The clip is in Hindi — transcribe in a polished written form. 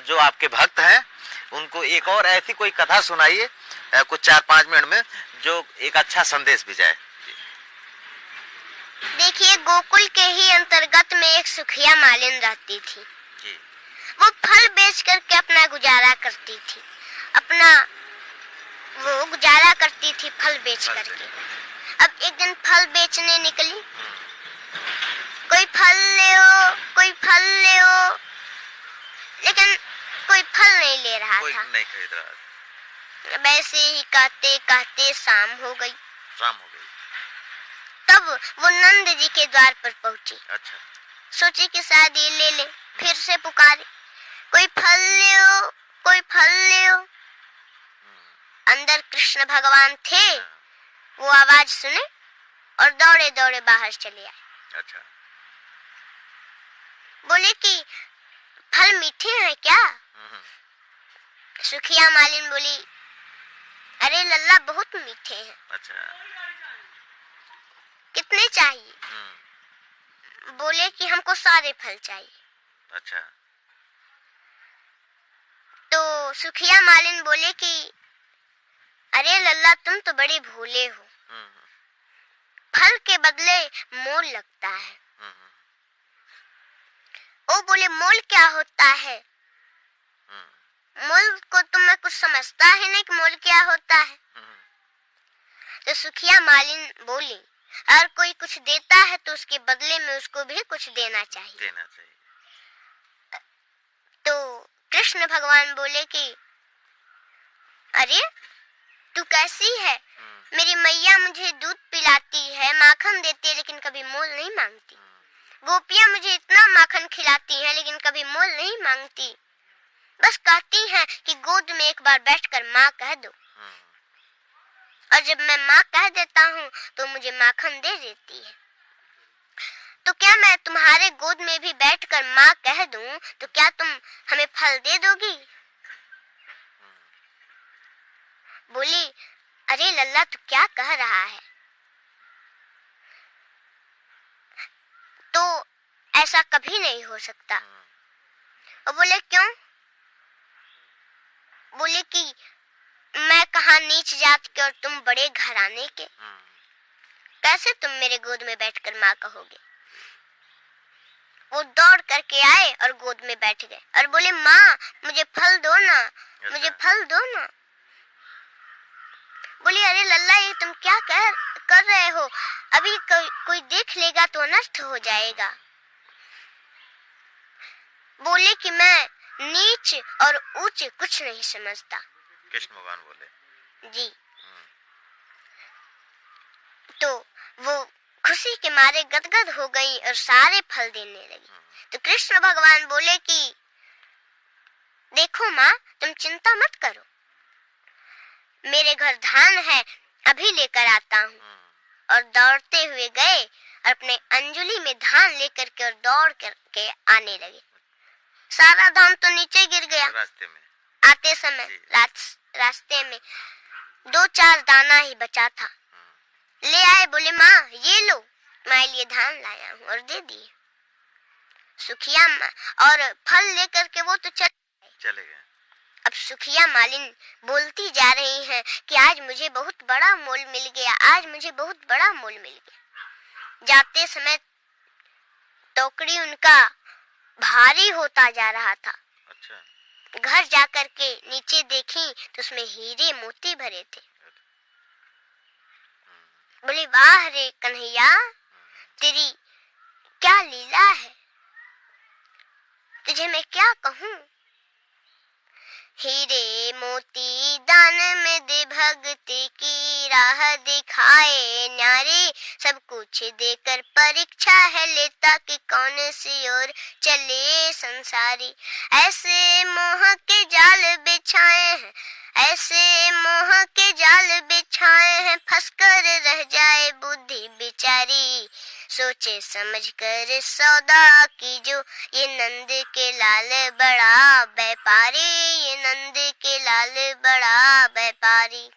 जो आपके भक्त हैं उनको एक और ऐसी कोई कथा सुनाइए कुछ 4-5 मिनट में जो एक अच्छा संदेश भी जाए। देखिए, गोकुल के ही अंतर्गत में एक सुखिया मालिन रहती थी जी। वो फल बेच करके अपना गुजारा करती थी, वो गुजारा करती थी फल बेच करके। अब एक दिन फल बेचने निकली, कोई फल ले ओ, कोई फल ले ओ, लेकिन कोई फल नहीं ले रहा कोई था, नहीं खरीद रहा था। वैसे ही कहते कहते शाम हो गई। तब वो नंद जी के द्वार पर पहुंची। अच्छा। सोची कि शायद ये ले ले, फिर से पुकारे, कोई फल ले ओ, कोई फल ले ओ। अंदर कृष्ण भगवान थे, वो आवाज सुने और दौड़े दौड़े बाहर चले आए। अच्छा। बोले कि फल मीठे हैं क्या? सुखिया मालिन बोली, अरे लल्ला बहुत मीठे हैं। अच्छा। कितने चाहिए? बोले कि हमको सारे फल चाहिए। अच्छा। तो सुखिया मालिन बोले कि अरे लल्ला तुम तो बड़े भोले हो, फल के बदले मोल लगता है। वो बोले मोल क्या होता है? मोल को तुम्हें कुछ समझता है नहीं कि मोल क्या होता है? तो सुखिया मालिन बोली, अगर कोई कुछ देता है तो उसके बदले में उसको भी कुछ देना चाहिए। तो कृष्ण भगवान बोले कि अरे तू कैसी है? मेरी मैया मुझे दूध पिलाती है, माखन देती है, लेकिन कभी मोल नहीं मांगती। गोपियां मुझे इतना माखन खिलाती हैं, लेकिन कभी मोल नहीं मांगती। बस कहती हैं कि गोद में एक बार बैठकर माँ कह दो, और जब मैं माँ कह देता हूँ तो मुझे माखन दे देती है। तो क्या मैं तुम्हारे गोद में भी बैठकर माँ कह दूं तो क्या तुम हमें फल दे दोगी? बोली, अरे लल्ला तू क्या कह रहा है? तो ऐसा कभी नहीं हो सकता। और बोले क्यों? बोले कि मैं कहाँ नीच जात के और तुम बड़े घराने के, कैसे तुम मेरे गोद में बैठकर माँ कहोगे? वो दौड़ करके आए और गोद में बैठ गए और बोले, माँ मुझे फल दो ना, मुझे फल दो ना। बोली, अरे लल्ला ये तुम क्या कर रहे हो? अभी कोई देख लेगा तो नष्ट हो जाएगा। बोले कि मैं नीच और ऊंच कुछ नहीं समझता। कृष्ण भगवान बोले जी। तो वो खुशी के मारे गदगद हो गई और सारे फल देने लगी। तो कृष्ण भगवान बोले कि देखो माँ, तुम चिंता मत करो, मेरे घर धान है, अभी लेकर आता हूँ। और दौड़ते हुए गए और अपने अंजुली में धान लेकर के और दौड़ करके आने लगे। सारा धान तो नीचे गिर गया रास्ते में, आते समय रास्ते में 2-4 दाना ही बचा था। ले आए, बोले माँ ये लो, मैं लिए धान लाया हूँ, और दे दिए। सुखिया और फल लेकर के वो तो चले गए। अब सुखिया मालिन बोलती जा रही हैं कि आज मुझे बहुत बड़ा मोल मिल गया, आज मुझे बहुत बड़ा मोल मिल गया। जाते समय टोकरी उनका भारी होता जा रहा था। अच्छा। घर जाकर के नीचे देखी तो उसमें हीरे मोती भरे थे। बोले, वाह रे कन्हैया, तेरी क्या लीला है, तुझे मैं क्या कहूँ। हीरे मोती दान में दे भक्ति की राह दिखाए न्यारे, सब कुछ देकर परीक्षा है लेता कि कौन सी ओर चले संसारी। ऐसे मोह के जाल बिछाए हैं, ऐसे मोह के जाल बिछाए हैं, फंसकर रह जाए बुद्धि बिचारी। सोचे समझ कर सौदा कीजो, ये नंद के लाल बड़ा व्यापारी, ये नंद के लाल बड़ा व्यापारी।